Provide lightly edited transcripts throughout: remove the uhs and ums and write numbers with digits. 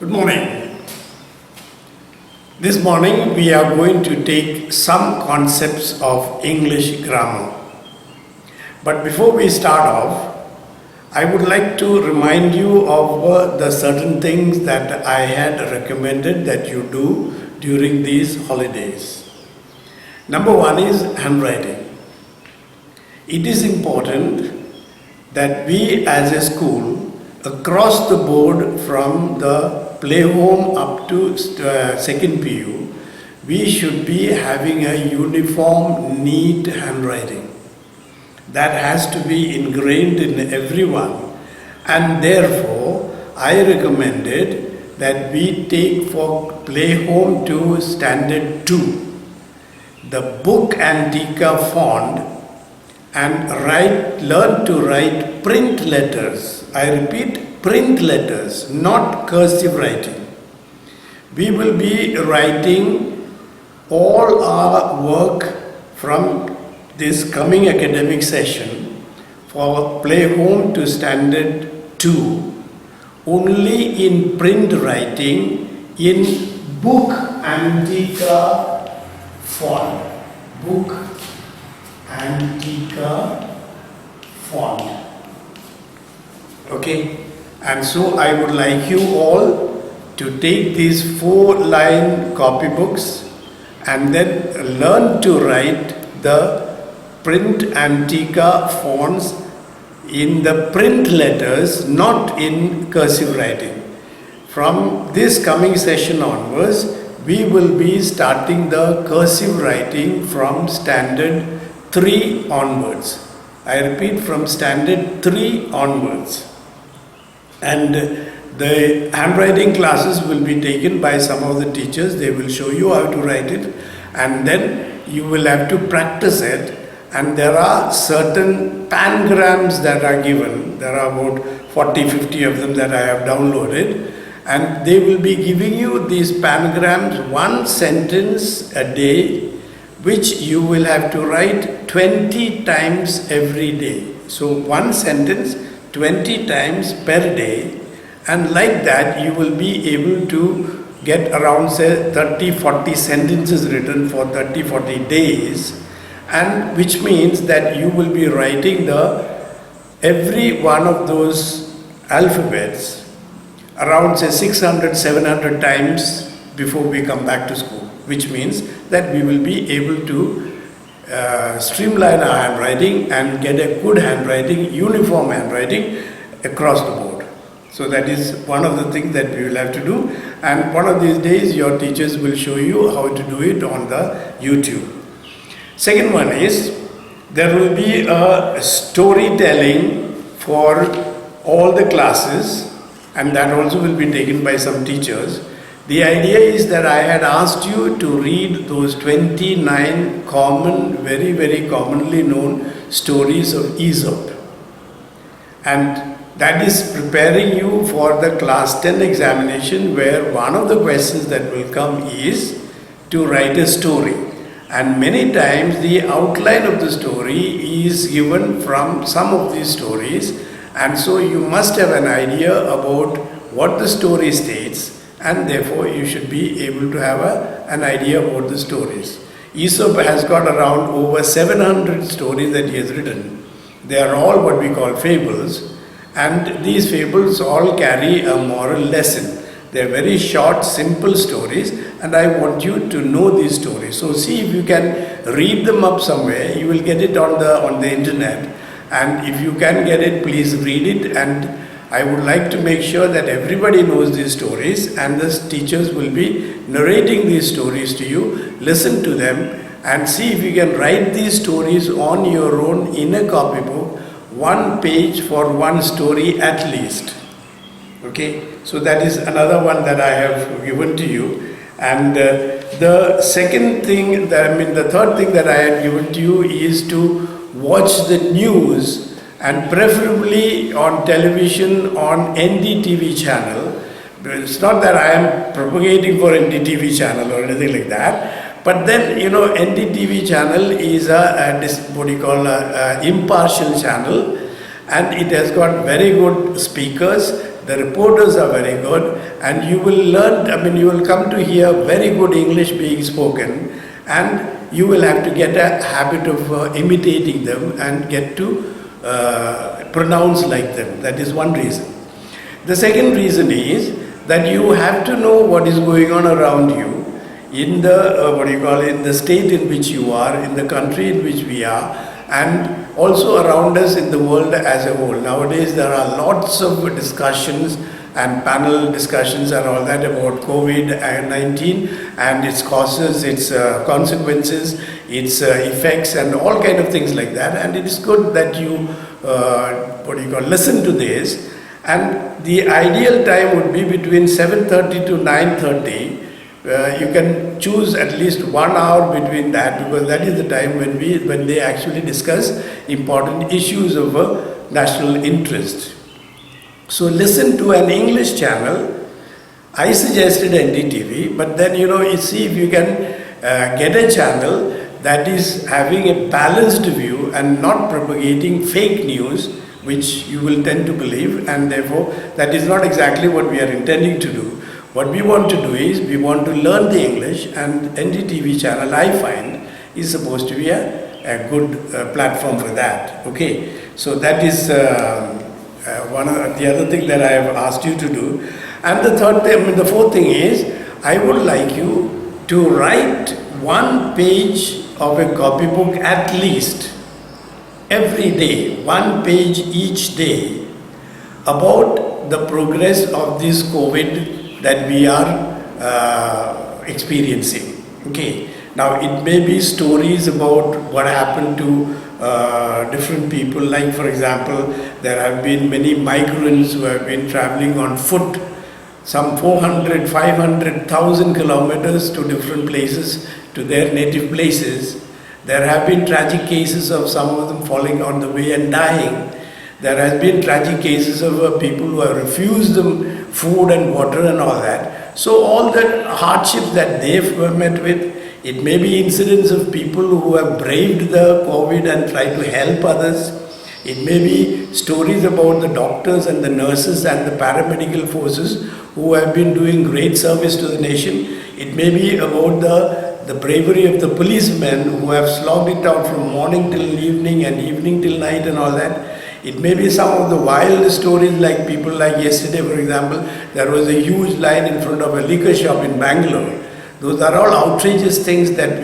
Good morning. This morning we are going to take some concepts of English grammar. But before we start off, I would like to remind you of the certain things that I had recommended that you do during these holidays. Number one is handwriting. It is important that we as a school across the board from the playhome up to second PU, we should be having a uniform, neat handwriting. That has to be ingrained in everyone, and therefore I recommended that we take for playhome to standard 2 the book Antica font and learn to write print letters. I repeat, print letters, not cursive writing. We will be writing all our work from this coming academic session for playhome to standard 2 only in print writing in book Antica font. Book Antica font. Okay, and so I would like you all to take these 4-line copybooks and then learn to write the print Antica fonts in the print letters, not in cursive writing. From this coming session onwards, we will be starting the cursive writing from standard 3 onwards. I repeat, from standard 3 onwards. And the handwriting classes will be taken by some of the teachers. They will show you how to write it, and then you will have to practice it. And there are certain pangrams that are given. There are about 40-50 of them that I have downloaded, and they will be giving you these pangrams, one sentence a day, which you will have to write 20 times every day. So one sentence 20 times per day, and like that you will be able to get around, say, 30-40 sentences written for 30-40 days, and which means that you will be writing every one of those alphabets around, say, 600-700 times before we come back to school, which means that we will be able to streamline our handwriting and get a good handwriting, uniform handwriting across the board. So that is one of the things that we will have to do, and one of these days your teachers will show you how to do it on the YouTube. Second one is, there will be a storytelling for all the classes, and that also will be taken by some teachers. The idea is that I had asked you to read those 29 common, very, very commonly known stories of Aesop. And that is preparing you for the class 10 examination, where one of the questions that will come is to write a story. And many times the outline of the story is given from some of these stories, and so you must have an idea about what the story states, and therefore you should be able to have an idea about the stories. Aesop has got around over 700 stories that he has written. They are all what we call fables, and these fables all carry a moral lesson. They are very short, simple stories, and I want you to know these stories. So see if you can read them up somewhere. You will get it on the internet, and if you can get it, please read it. And I would like to make sure that everybody knows these stories, and the teachers will be narrating these stories to you. Listen to them and see if you can write these stories on your own in a copybook, 1 page for one story at least. Okay, so that is another one that I have given to you. And the third thing that I had given to you is to watch the news, and preferably on television on NDTV channel. It's not that I am propagating for NDTV channel or anything like that, but then NDTV channel is what you call a impartial channel, and it has got very good speakers. the reporters are very good, and you will learn, you will come to hear very good English being spoken, and you will have to get a habit of imitating them and get to pronounce like them. That is one reason. The second reason is that you have to know what is going on around you in the in the state in which you are, in the country in which we are, and also around us in the world as a whole. Nowadays there are lots of discussions and panel discussions and all that about COVID-19 and its causes, its consequences, its effects, and all kind of things like that. And it is good that you listen to this. And the ideal time would be between 7:30 to 9:30. You can choose at least 1 hour between that, because that is the time when they actually discuss important issues of national interest. So listen to an English channel. I suggested NDTV, but then you see if you can get a channel that is having a balanced view and not propagating fake news, which you will tend to believe, and therefore that is not exactly what we are intending to do. What we want to do is, we want to learn the English, and NDTV channel, I find, is supposed to be a good platform for that. Okay, so that is one of the other thing that I have asked you to do. And the fourth thing is, I would like you to write 1 page of a copybook at least every day, 1 page each day, about the progress of this COVID that we are experiencing. Okay. Now it may be stories about what happened to different people. Like for example, there have been many migrants who have been traveling on foot, some 400, 500,000 kilometers to different places, to their native places. There have been tragic cases of some of them falling on the way and dying. There has been tragic cases of people who have refused them food and water and all that. So all the hardships that they've met with, it may be incidents of people who have braved the COVID and tried to help others. It may be stories about the doctors and the nurses and the paramedical forces who have been doing great service to the nation. It may be about the bravery of the policemen who have slogged it out from morning till evening and evening till night and all that. It may be some of the wild stories, like people like yesterday, for example, there was a huge line in front of a liquor shop in Bangalore. Those are all outrageous things that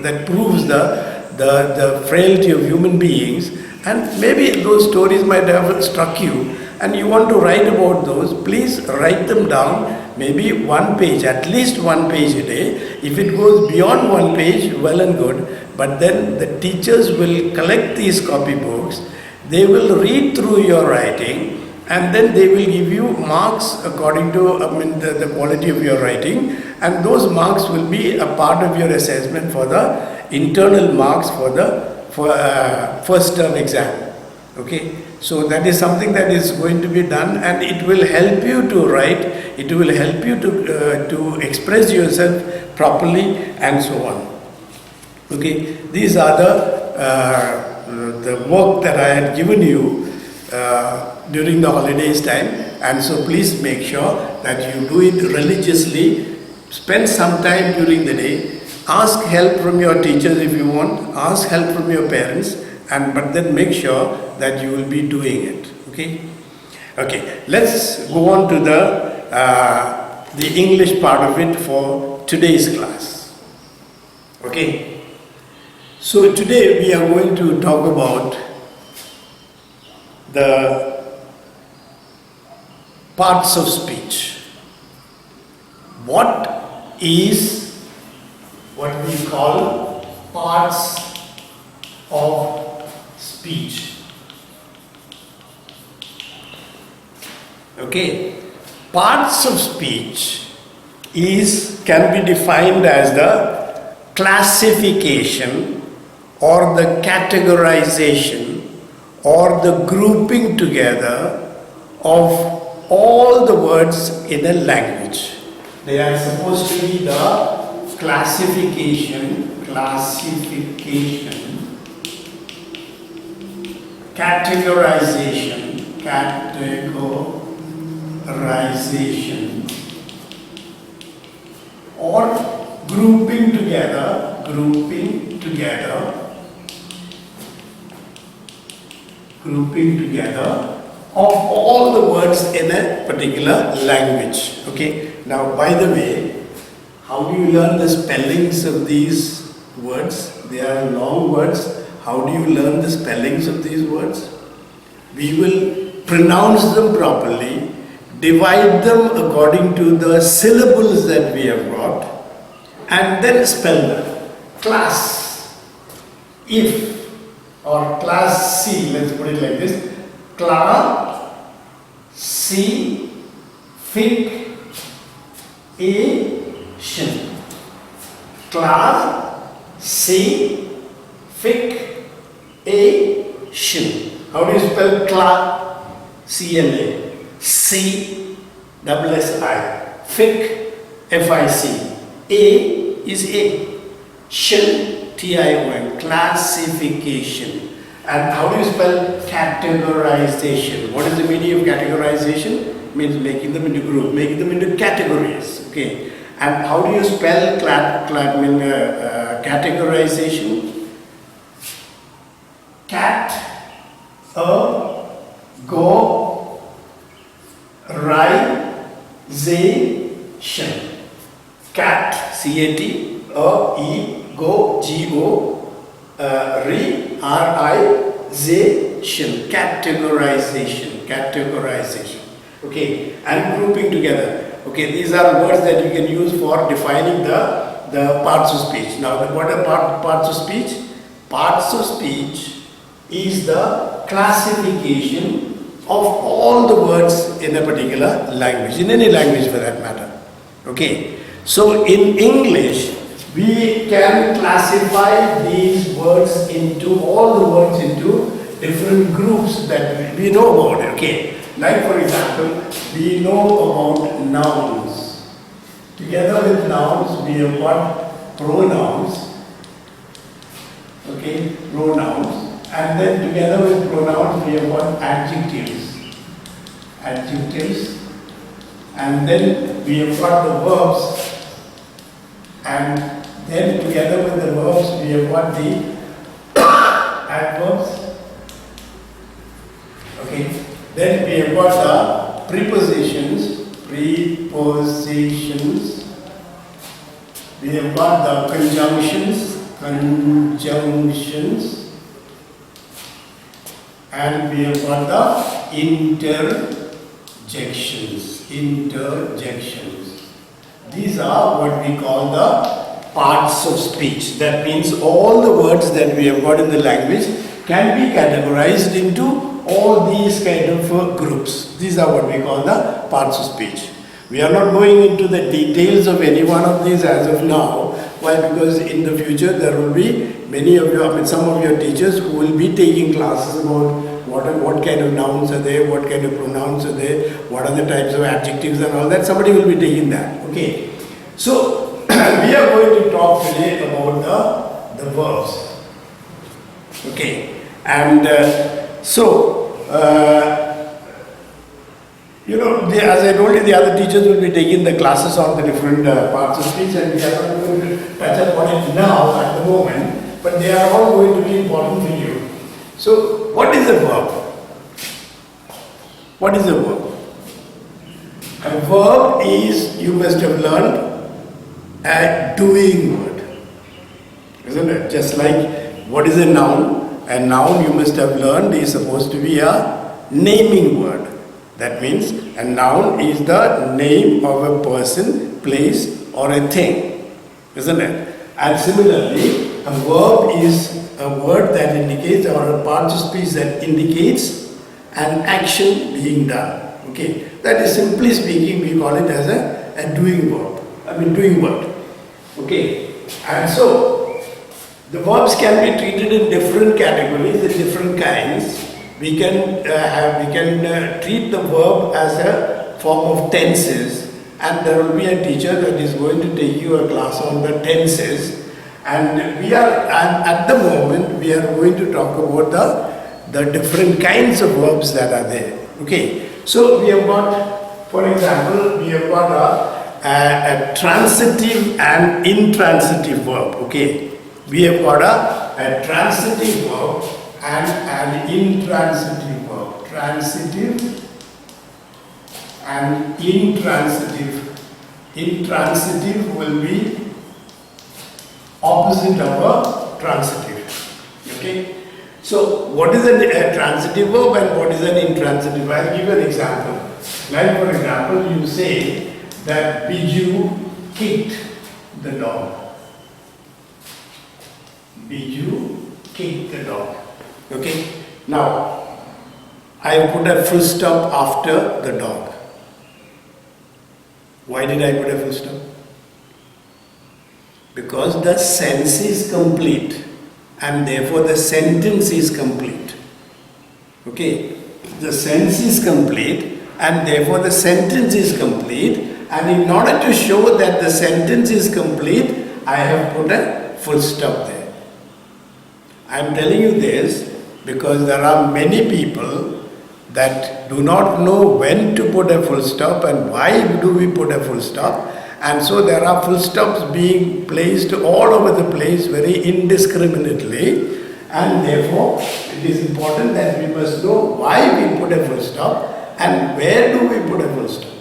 that proves the frailty of human beings. And maybe those stories might have struck you and you want to write about those. Please write them down, maybe 1 page, at least 1 page a day. If it goes beyond 1 page, well and good. But then the teachers will collect these copybooks. They will read through your writing, and then they will give you marks according to the quality of your writing, and those marks will be a part of your assessment for the internal marks for the first term exam. Okay, so that is something that is going to be done, and it will help you to write, it will help you to express yourself properly and so on. Okay, these are the work that I had given you during the holidays time, and so please make sure that you do it religiously. Spend some time during the day. Ask help from your teachers if you want. Ask help from your parents, but then make sure that you will be doing it. Okay. Okay. Let's go on to the English part of it for today's class. Okay. So today we are going to talk about the parts of speech. What is what we call parts of speech? Okay, parts of speech can be defined as the classification or the categorization or the grouping together of all the words in a language. They are supposed to be the classification, categorization, categorization or grouping together of all the words in a particular language. Okay, now by the way, how do you learn the spellings of these words? They are long words. How do you learn the spellings of these words? We will pronounce them properly, divide them according to the syllables that we have got, and then spell them. Class, if, or class C, let's put it like this. Class, C, fic, A, shin. Class, C, fic, A, shin. How do you spell cla? C-L-A. C-S-S-I. Fic, F-I-C. A is A. Shin, T-I-O-N. Classification. And how do you spell categorization? What is the meaning of categorization? It means making them into groups, making them into categories. Okay. And how do you spell categorization? Cat, go, rization. Cat, C-A-T, E, go, G-O, R-I-Z-ation. Categorization. Okay, and grouping together. Okay, these are words that you can use for defining the parts of speech. Now, what are parts of speech? Parts of speech is the classification of all the words in a particular language, in any language for that matter. Okay, so in English, we can classify these words into, all the words into different groups that we know about. Okay, like for example, we know about nouns. Together with nouns, we have got pronouns. Okay, pronouns. And then together with pronouns, we have got adjectives. And then we have got the verbs. And then together with the verbs, we have got the adverbs. Okay. Then we have got the prepositions. We have got the conjunctions. And we have got the interjections. These are what we call the parts of speech. That means all the words that we have got in the language can be categorized into all these kind of groups. These are what we call the parts of speech. We are not going into the details of any one of these as of now. Why? Because in the future there will be many of you, some of your teachers who will be taking classes about what kind of nouns are there, what kind of pronouns are there, what are the types of adjectives and all that. Somebody will be taking that. Okay. So we are going to talk today about the verbs. Okay. And as I told you, the other teachers will be taking the classes on the different parts of speech, and we are not going to touch upon it now at the moment, but they are all going to be important for you. So, what is a verb? What is a verb? A verb is, you must have learned, a doing word. Isn't it? Just like, what is a noun? A noun, you must have learned, is supposed to be a naming word. That means a noun is the name of a person, place, or a thing. Isn't it? And similarly, a verb is a word that indicates, or a part of speech that indicates an action being done. Okay, that is, simply speaking, we call it as a doing verb. Doing word. Okay, and so the verbs can be treated in different categories, in different kinds. We can treat the verb as a form of tenses, and there will be a teacher that is going to take you a class on the tenses. And at the moment we are going to talk about the different kinds of verbs that are there. Okay, so we have got For example, we have got a transitive and intransitive verb. Okay, we have got a transitive verb and an intransitive verb. Transitive and intransitive. Intransitive will be opposite of a transitive. Okay. So, what is a transitive verb and what is an intransitive? I will give you an example. Like for example, you say that Biju kicked the dog. Biju kicked the dog. Okay. Now, I put a full stop after the dog. Why did I put a full stop? Because the sense is complete and therefore the sentence is complete. Okay, the sense is complete and therefore the sentence is complete, and in order to show that the sentence is complete, I have put a full stop there. I am telling you this because there are many people that do not know when to put a full stop and why do we put a full stop, and so there are full stops being placed all over the place very indiscriminately, and therefore it is important that we must know why we put a full stop and where do we put a full stop.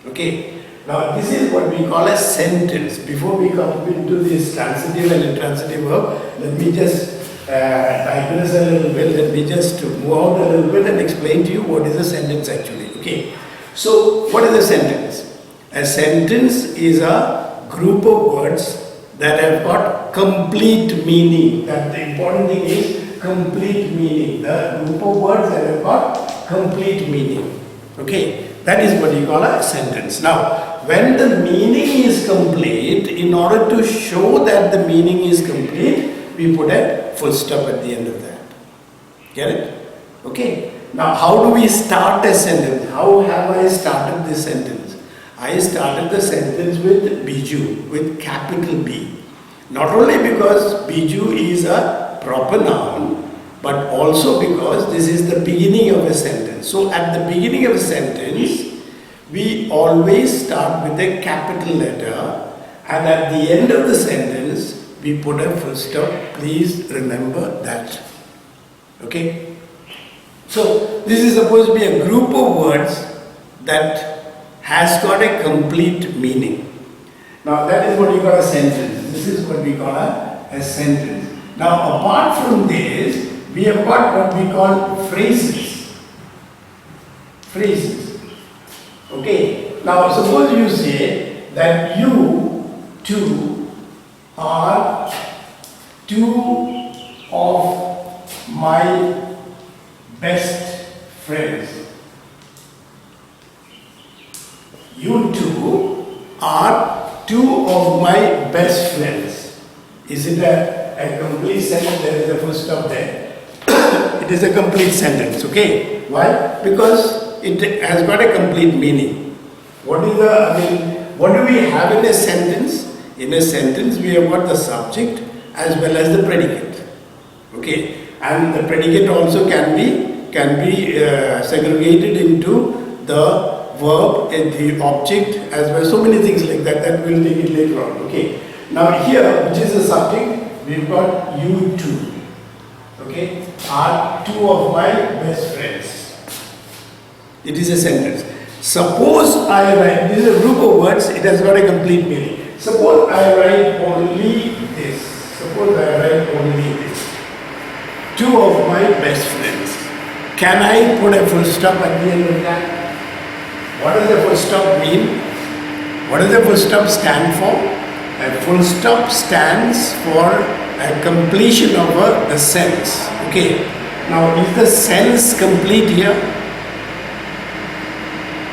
Okay, now this is what we call a sentence. Before we come into this transitive and intransitive verb, let me just digress a little bit. Let me just move out a little bit and explain to you what is a sentence actually. Okay, so what is a sentence? A sentence is a group of words that have got complete meaning. That the important thing is complete meaning. The group of words that have got complete meaning. Okay, that is what you call a sentence. Now, when the meaning is complete, in order to show that the meaning is complete, we put a full stop at the end of that. Get it? Okay. Now, how do we start a sentence? How have I started this sentence? I started the sentence with Biju, with capital B. Not only because Biju is a proper noun, but also because this is the beginning of a sentence. So, at the beginning of a sentence, we always start with a capital letter, and at the end of the sentence, we put a full stop. Please remember that. Okay? So, this is supposed to be a group of words that has got a complete meaning. Now, that is what we call a sentence. This is what we call a sentence. Now, apart from this, we have got what we call phrases. Phrases. Okay? Now, suppose you say that you two are two of my best friends. You two are two of my best friends. Is it a complete sentence? There is a full stop there. It is a complete sentence, okay? Why? Because it has got a complete meaning. What do we have in a sentence? In a sentence, we have got the subject as well as the predicate. Okay? And the predicate also can be segregated into the verb and the object as well. So many things like that. That we'll take it later on. Okay? Now here, which is the subject, we've got you two. Okay? Are two of my best friends. It is a sentence. Suppose I write, this is a group of words, it has got a complete meaning. Suppose I write only this. Suppose I write only this. Two of my best friends. Can I put a full stop at the end of that? What does the full stop mean? What does the full stop stand for? A full stop stands for a completion of the sense. Okay. Now, is the sense complete here?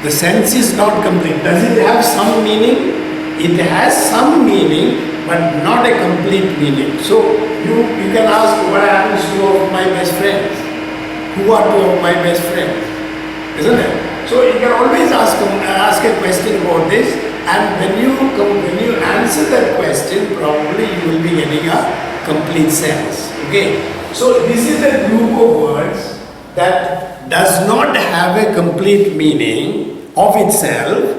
The sense is not complete. Does it have some meaning? It has some meaning, but not a complete meaning. So, you can ask, what happens to two of my best friends? Who are two of my best friends? Isn't it? So, you can always ask a question about this, and when you answer that question, probably you will be getting a complete sense. Okay? So, this is a group of words that does not have a complete meaning, of itself,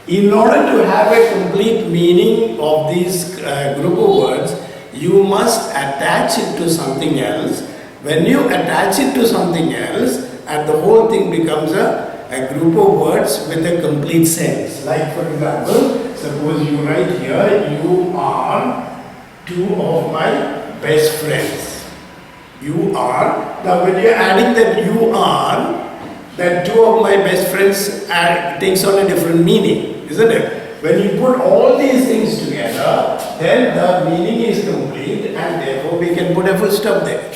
in order to have a complete meaning of these group of words, you must attach it to something else. When you attach it to something else, and the whole thing becomes a group of words with a complete sense. Like for example, suppose you write here, you are two of my best friends. You are. Now when you are adding that you are, that two of my best friends takes on a different meaning, isn't it? When you put all these things together, then the meaning is complete and therefore we can put a full stop there.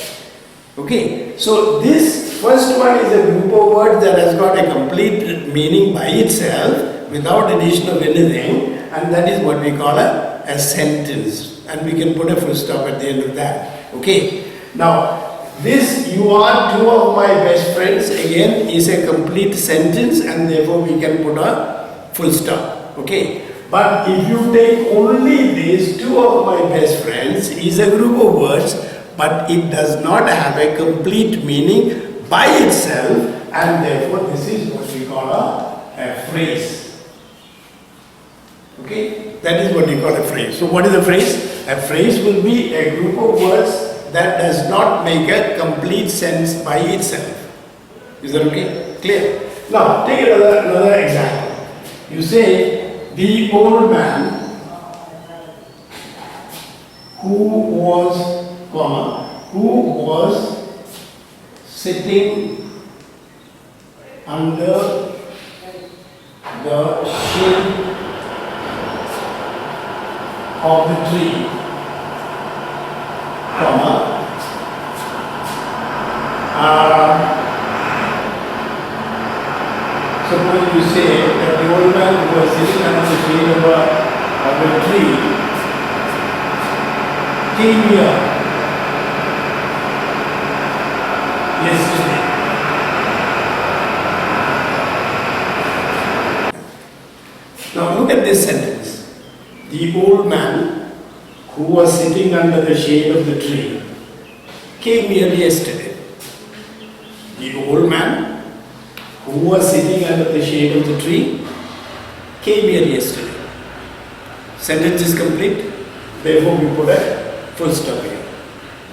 Okay, so this first one is a group of words that has got a complete meaning by itself without addition of anything, and that is what we call a sentence, and we can put a full stop at the end of that. Okay, now this you are two of my best friends again is a complete sentence and therefore we can put a full stop. Okay, but if you take only these two of my best friends is a group of words, but it does not have a complete meaning by itself, and therefore this is what we call a phrase. Okay, that is what we call a phrase. So what is a phrase? A phrase will be a group of words that does not make a complete sense by itself. Is that okay? Clear? Now take another example. You say, the old man who was sitting under the shade of the tree, suppose you say that the old man who was sitting under the shade of a tree came here yesterday. Now look at this sentence. The old man who was sitting under the shade of the tree came here yesterday. The old man who was sitting under the shade of the tree came here yesterday. Sentence is complete. Therefore we put a full stop here.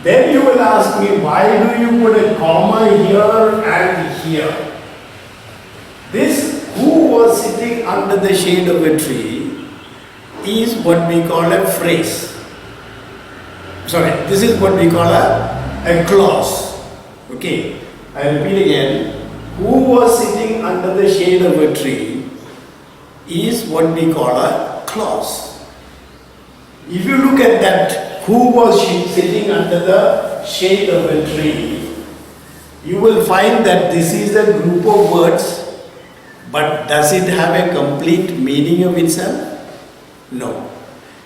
Then you will ask me, why do you put a comma here and here? This who was sitting under the shade of a tree is what we call a phrase. Sorry, this is what we call a clause. Okay, I repeat again. Who was sitting under the shade of a tree is what we call a clause. If you look at that, who was sitting under the shade of a tree, you will find that this is a group of words, but does it have a complete meaning of itself? No.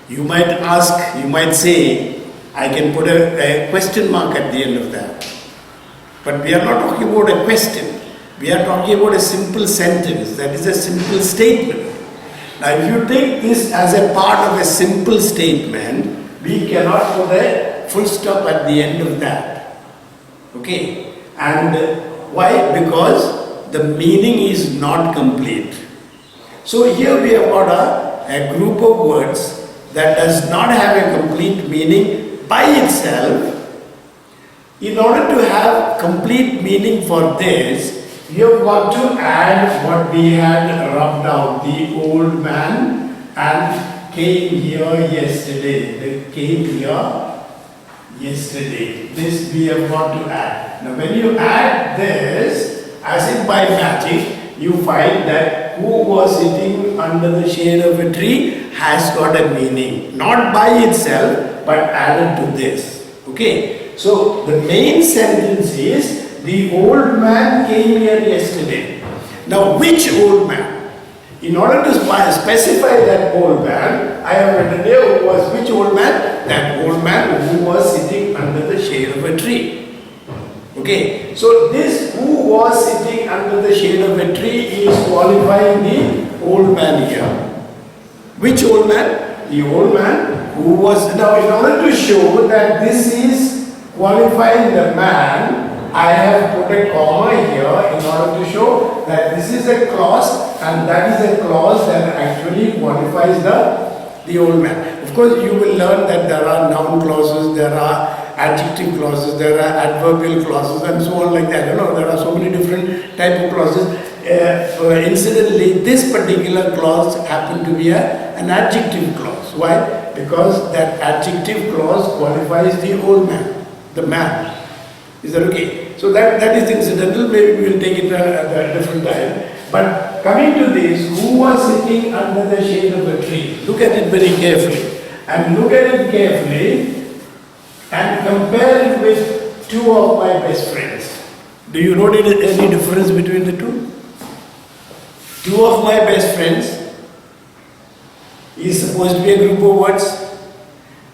You might ask, you might say, I can put a question mark at the end of that. But we are not talking about a question. We are talking about a simple sentence, that is a simple statement. Now if you take this as a part of a simple statement, we cannot put a full stop at the end of that. Okay? And why? Because the meaning is not complete. So here we have got a group of words that does not have a complete meaning by itself. In order to have complete meaning for this, you have got to add what we had rubbed out. The old man and came here yesterday. They came here yesterday. This we have got to add. Now when you add this, as if by magic, you find that who was sitting under the shade of a tree has got a meaning. Not by itself, but added to this. Okay. So the main sentence is, the old man came here yesterday. Now which old man? In order to specify that old man, I have written here who was which old man? That old man who was sitting under the shade of a tree. Okay, so this who was sitting under the shade of a tree is qualifying the old man here. Which old man? The old man who was, now in order to show that this is qualifying the man, I have put a comma here in order to show that this is a clause and that is a clause that actually modifies the old man. Of course, you will learn that there are noun clauses, there are adjective clauses, there are adverbial clauses and so on like that. You know, there are so many different type of clauses. Incidentally, this particular clause happened to be an adjective clause. Why? Because that adjective clause qualifies the old man, the man. Is that okay? So that is incidental. Maybe we will take it at a different time. But coming to this, who was sitting under the shade of a tree? Look at it very carefully. And look at it carefully and compare it with two of my best friends. Do you notice any difference between the two? Two of my best friends is supposed to be a group of words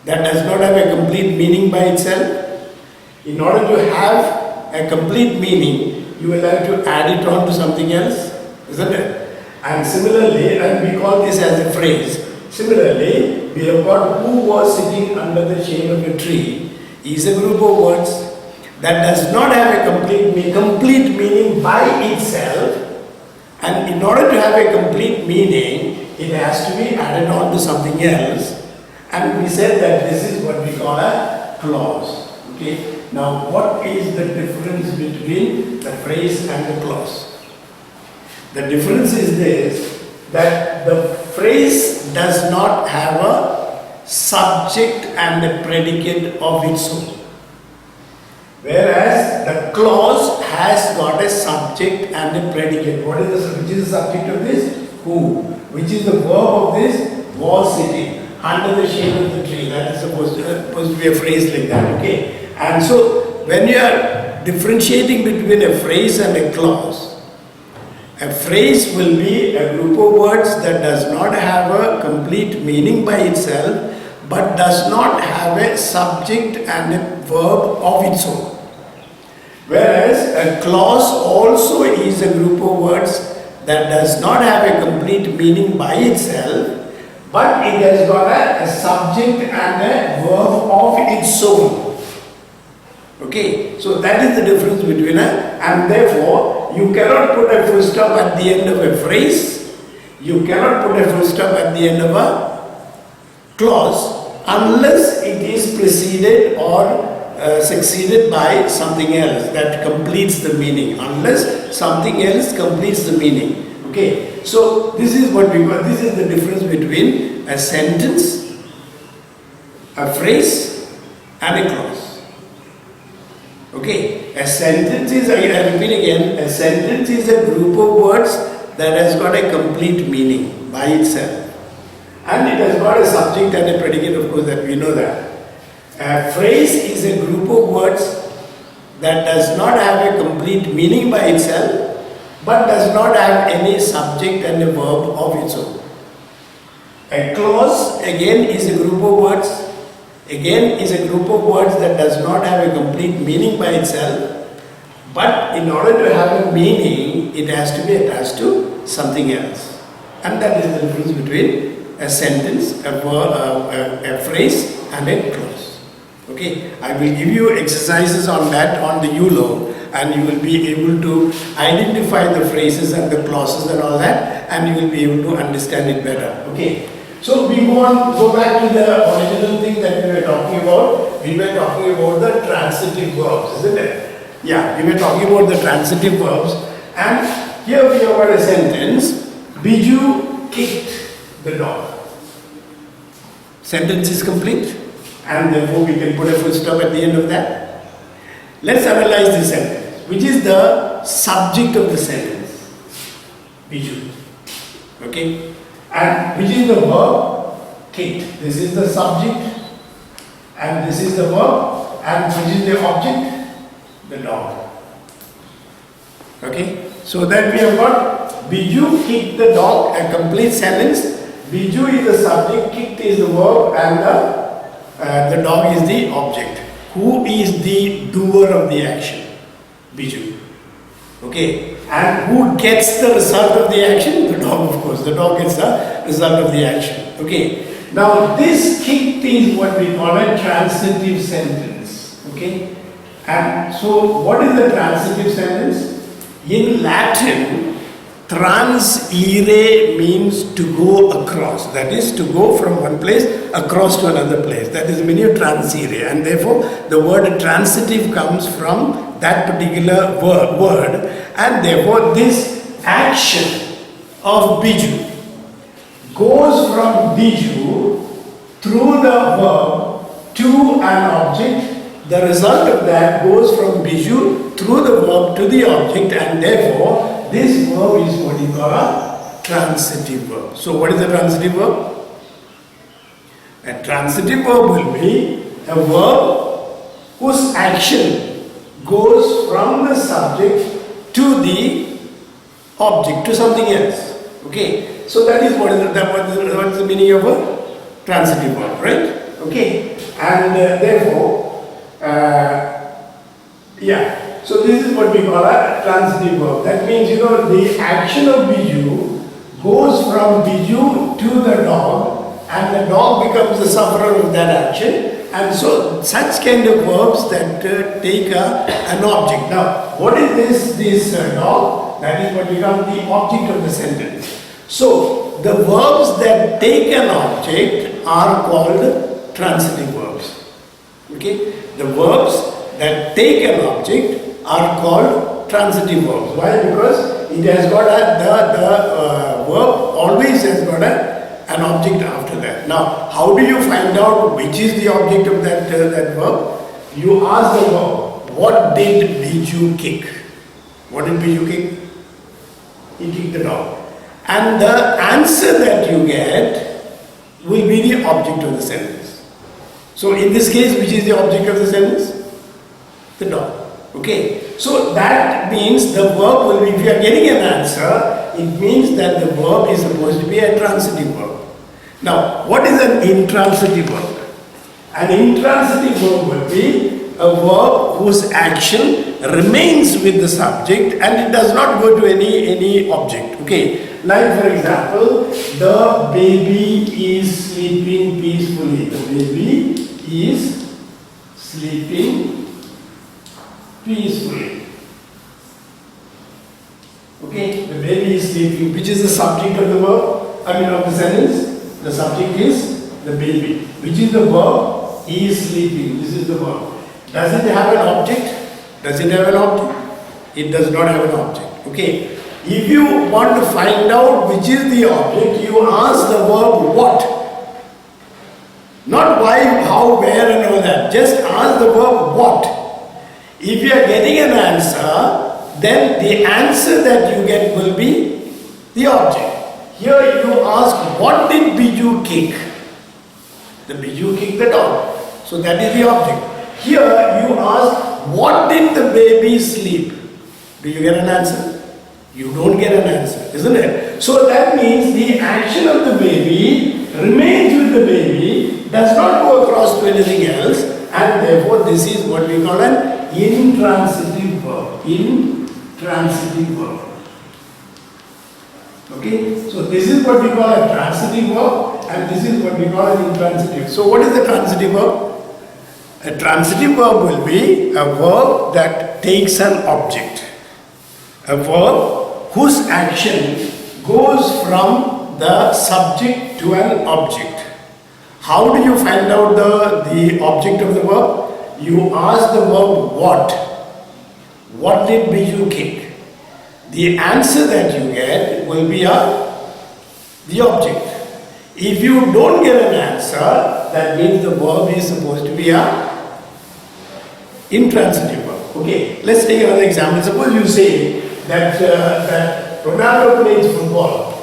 that does not have a complete meaning by itself. In order to have a complete meaning, you will have to add it on to something else, isn't it? And similarly, and we call this as a phrase. Similarly, we have got who was sitting under the shade of a tree is a group of words that does not have a complete meaning by itself. And in order to have a complete meaning, it has to be added on to something else. And we said that this is what we call a clause. Okay. Now, what is the difference between the phrase and the clause? The difference is this, that the phrase does not have a subject and a predicate of its own. Whereas the clause has got a subject and a predicate. Which is the subject of this? Who. Which is the verb of this? Was sitting under the shade of the tree. That is supposed to be a phrase like that. Okay. And so when you are differentiating between a phrase and a clause, a phrase will be a group of words that does not have a complete meaning by itself, but does not have a subject and a verb of its own. Whereas a clause also is a group of words that does not have a complete meaning by itself, but it has got a subject and a verb of its own. Okay, so that is the difference between and therefore you cannot put a full stop at the end of a phrase, you cannot put a full stop at the end of a clause unless it is preceded or succeeded by something else that completes the meaning, unless something else completes the meaning. Okay, so this is what we call, this is the difference between a sentence, a phrase and a clause. Okay, a sentence is, I repeat again, a sentence is a group of words that has got a complete meaning by itself. And it has got a subject and a predicate, of course, that we know that. A phrase is a group of words that does not have a complete meaning by itself, but does not have any subject and a verb of its own. A clause, again, is a group of words. Again, is a group of words that does not have a complete meaning by itself, but in order to have a meaning, it has to be attached to something else. And that is the difference between a sentence, a phrase and a clause. Okay, I will give you exercises on that on the ULO, and you will be able to identify the phrases and the clauses and all that, and you will be able to understand it better. Okay. So we go back to the original thing that we were talking about. We were talking about the transitive verbs, isn't it? Yeah, we were talking about the transitive verbs. And here we have got a sentence. Biju kicked the dog. Sentence is complete. And therefore we can put a full stop at the end of that. Let's analyze this sentence. Which is the subject of the sentence? Biju. Okay. And which is the verb? Kicked. This is the subject and this is the verb, and which is the object? The dog. Okay. So then we have got Biju kicked the dog, a complete sentence. Biju is the subject, kicked is the verb, and the dog is the object. Who is the doer of the action? Biju. Okay. And who gets the result of the action? The dog, of course. The dog gets the result of the action. Okay. Now, this kicked is what we call a transitive sentence. Okay. And so what is the transitive sentence? In Latin, transire means to go across. That is to go from one place across to another place. That is the meaning of transire. And therefore, the word transitive comes from that particular word. And therefore, this action of biju goes from biju through the verb to an object. The result of that goes from biju through the verb to the object, and therefore this verb is what you call a transitive verb. So what is a transitive verb? A transitive verb will be a verb whose action goes from the subject to the object, to something else. Okay, so that is what is the meaning of a transitive verb, right? Okay, and therefore, so this is what we call a transitive verb. That means, the action of biju goes from biju to the dog, and the dog becomes the sufferer of that action. And so such kind of verbs that take an object. Now, what is this dog? That is what becomes the object of the sentence. So the verbs that take an object are called transitive verbs. Okay, the verbs that take an object are called transitive verbs. Why? Because it has got the verb always has got an object after that. Now, how do you find out which is the object of that verb? You ask the verb, what did Biju kick? What did Biju kick? He kicked the dog. And the answer that you get will be the object of the sentence. So in this case, which is the object of the sentence? The dog. Okay. So that means the verb will be, if you are getting an answer, it means that the verb is supposed to be a transitive verb. Now, what is an intransitive verb? An intransitive verb will be a verb whose action remains with the subject and it does not go to any object. Okay. Like for example, the baby is sleeping peacefully. The baby is sleeping peacefully. Okay, the baby is sleeping. Which is the subject of the verb? Of the sentence? The subject is the baby. Which is the verb? He is sleeping. This is the verb. Does it have an object? Does it have an object? It does not have an object. Okay. If you want to find out which is the object, you ask the verb what. Not why, how, where and all that. Just ask the verb what. If you are getting an answer, then the answer that you get will be the object. Here you ask, what did Biju kick? The Biju kicked the dog. So that is the object. Here you ask, what did the baby sleep? Do you get an answer? You don't get an answer, isn't it? So that means the action of the baby remains with the baby, does not go across to anything else, and therefore this is what we call an intransitive verb. Intransitive verb. Okay, so this is what we call a transitive verb, and this is what we call an intransitive. So what is the transitive verb? A transitive verb will be a verb that takes an object. A verb whose action goes from the subject to an object. How do you find out the object of the verb? You ask the verb what. What did Biju kick? The answer that you get will be the object. If you don't get an answer, that means the verb is supposed to be a intransitive verb. Okay, let's take another example. Suppose you say that Ronaldo plays football.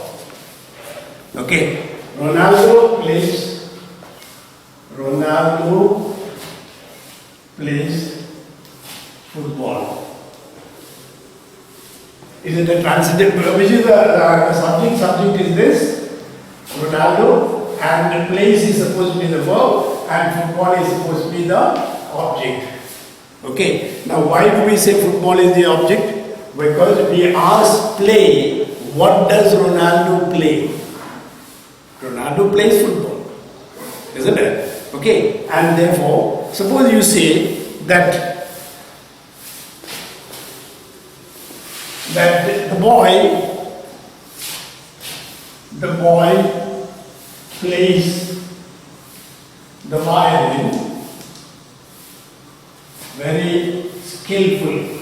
Okay, Ronaldo plays football. Is it a transitive verb? Which is the subject? Subject is this, Ronaldo, and the plays is supposed to be the verb, and football is supposed to be the object. Okay, now why do we say football is the object? Because we ask play, what does Ronaldo play? Ronaldo plays football, isn't it? Okay, and therefore, suppose you say that that the boy plays the violin very skillfully.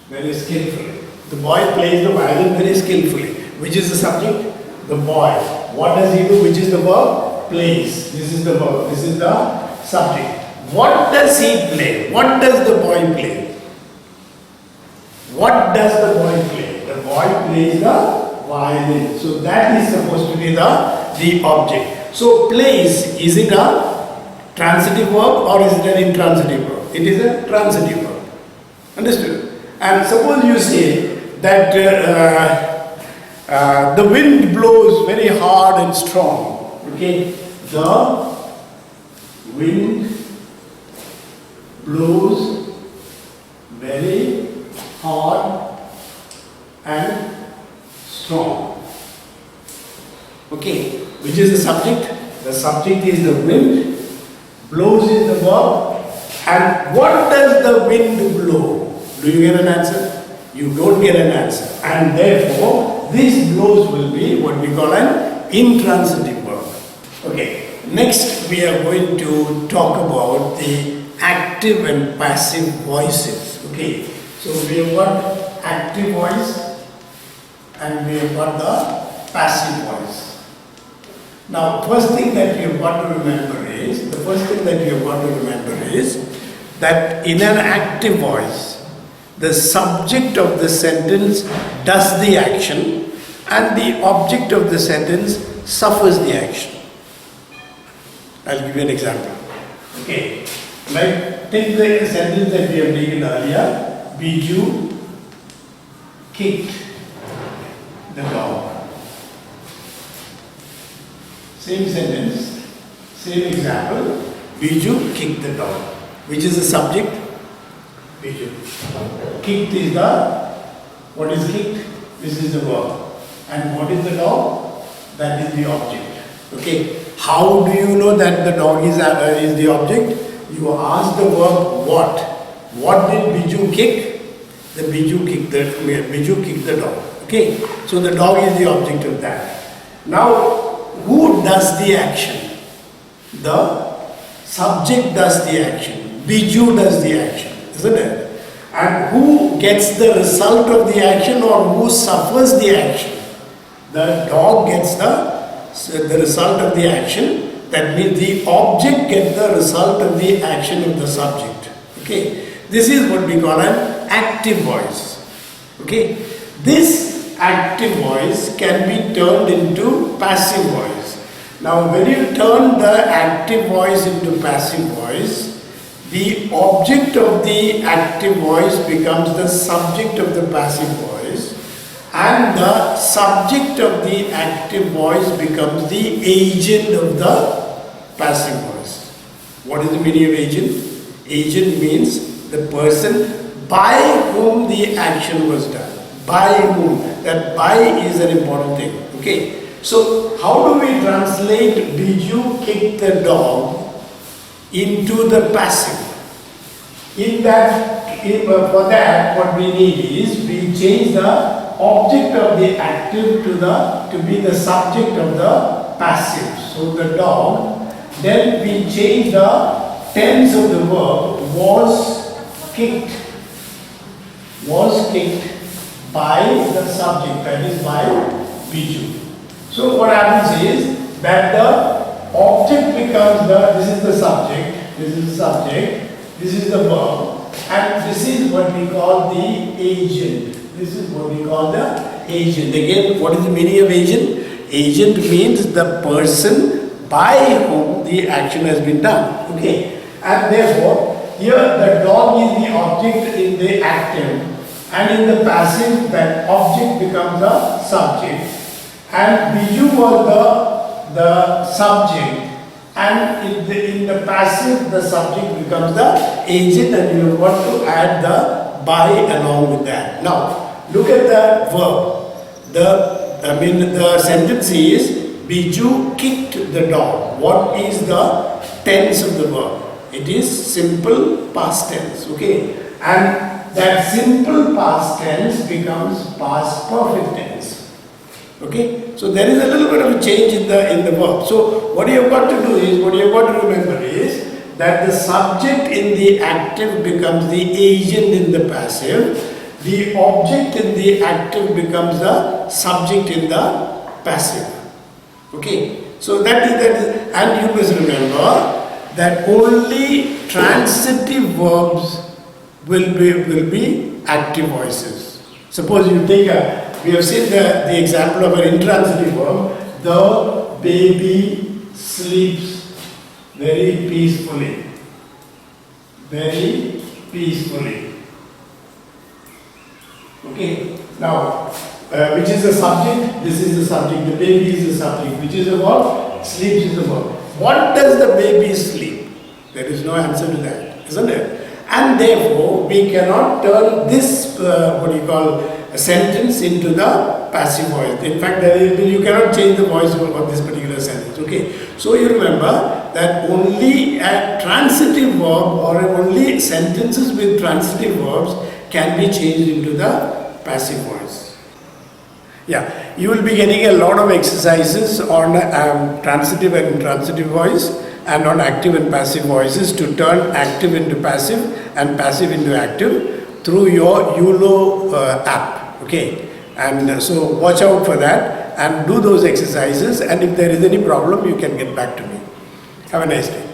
Very skillfully. The boy plays the violin very skillfully. Which is the subject? The boy. What does he do? Which is the verb? Plays. This is the verb. This is the subject. What does he play? What does the boy play? What does the boy play? The boy plays the violin. So that is supposed to be the object. So plays, is it a transitive verb or is it an intransitive verb? It is a transitive verb. Understood? And suppose you say that the wind blows very hard and strong. Okay? The wind blows very hard and strong. Okay? Which is the subject? The subject is the wind. Blows is the verb. And what does the wind blow? Do you get an answer? You don't get an answer. And therefore, this blows will be what we call an intransitive verb. Okay. Next, we are going to talk about the active and passive voices. Okay. So, we have got active voice and we have got the passive voice. Now, first thing that you have got to remember is, that in an active voice, the subject of the sentence does the action and the object of the sentence suffers the action. I'll give you an example. Okay, like take the sentence that we have taken earlier. Biju kicked the dog. Same sentence, same example. Biju kicked the dog. Which is the subject? Biju. Kicked is what is kicked? This is the verb. And what is the dog? That is the object. Okay. How do you know that the dog is the object? You ask the verb what. What did Biju kick? The Biju kicked the dog. Okay. So the dog is the object of that. Now, who does the action? The subject does the action. Biju does the action, isn't it? And who gets the result of the action or who suffers the action? The dog gets the result of the action. That means the object gets the result of the action of the subject. Okay. This is what we call an active voice. Okay. This active voice can be turned into passive voice. Now, when you turn the active voice into passive voice, the object of the active voice becomes the subject of the passive voice, and the subject of the active voice becomes the agent of the passive voice. What is the meaning of agent? Agent means the person by whom the action was done. By whom. That by is an important thing. Okay. So, how do we translate Biju kicked the dog into the passive? For that, what we need is we change the object of the active to be the subject of the passive. So the dog. Then we change the tense of the verb was kicked by the subject, that is by Biju. So what happens is that the object becomes this is the subject, this is the verb, and this is what we call the agent. Again, what is the meaning of agent? Agent means the person by whom the action has been done. Okay. And therefore, here the dog is the object in the active, and in the passive that object becomes the subject. And Biju was the subject, and in the passive the subject becomes the agent, and you have got to add the by along with that. Now look at the verb. The sentence is Biju kicked the dog. What is the tense of the verb? It is simple past tense, okay? And that simple past tense becomes past perfect tense, okay? So there is a little bit of a change in the verb. So what you have got to do is, what you have got to remember is that the subject in the active becomes the agent in the passive. The object in the active becomes the subject in the passive. Okay, so that is, and you must remember that only transitive verbs will be active voices. Suppose you take we have seen the example of an intransitive verb. The baby sleeps very peacefully. Very peacefully. Okay, now which is the subject? This is the subject. The baby is the subject. Which is the verb? Sleeps is the verb. What does the baby sleep? There is no answer to that, isn't it? And therefore, we cannot turn this a sentence into the passive voice. In fact, you cannot change the voice of this particular sentence. Okay, so you remember that only a transitive verb or only sentences with transitive verbs can be changed into the passive voice. Yeah, you will be getting a lot of exercises on transitive and intransitive voice and on active and passive voices to turn active into passive and passive into active through your ULO app. Okay, and so watch out for that and do those exercises, and if there is any problem you can get back to me. Have a nice day.